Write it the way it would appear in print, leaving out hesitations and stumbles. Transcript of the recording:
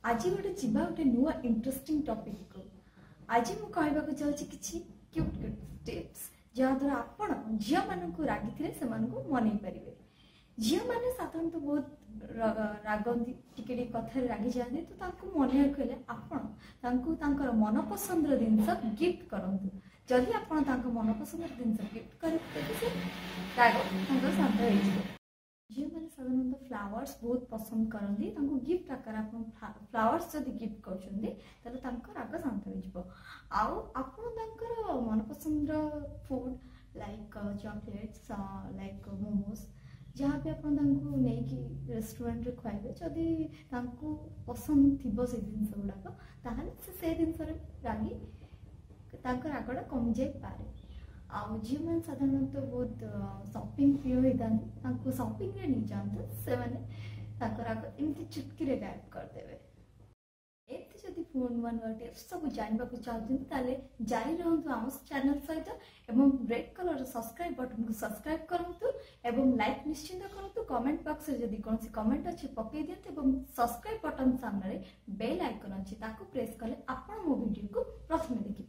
आज गोटे जीवा गोटे नुआ इंटरेस्टिंग टॉपिक को आज मु कहबाक चाहूँगी किछि क्यूट क्यूट टिप्स जहाँद्वारा आपण झील मानक रागी थे से मनई पारे। झील मैंने साधारणतः बहुत रागती टिके कथा रागी जाते तो मन रखले आपड़ मनपसंद जिनस गिफ्ट करूँ। जदि आप मनपसंद जिनस गिफ्ट करेंगे राग शांत हो। झील मैंने साधारणतः फ्लावर्स बहुत पसंद करती गिफ्ट आकार फ्लावर्स जब गिफ्ट कर राग शांत हो। मनपसंद food like chocolates like momos जहाँ भी आप रेस्टोरेंट रे खुआबे जदि पसंद थी से जिनस गुड़ाक से जिनस रागी रागटा कमी जाए पारे। झील मैंने साधारणतः बहुत शॉपिंग प्रिय होता शॉपिंग रे नहीं जाते से राग एमती चुटकी गायब करदे। एमती जदि नुआ नुआ टिप्स सब जानवा चाहते जारी रहतु आम चैनल सहित एवं रेड कलर सब्सक्राइब बटन को सब्सक्राइब करूँ एवं लाइक निश्चिंत करूँ। कमेंट बॉक्स रे जदि कौन कमेंट अच्छे पकई दिखाते सब्सक्राइब बटन सामने बेल आइकन अच्छे प्रेस कले आप मो वीडियो को प्रथम देखिए।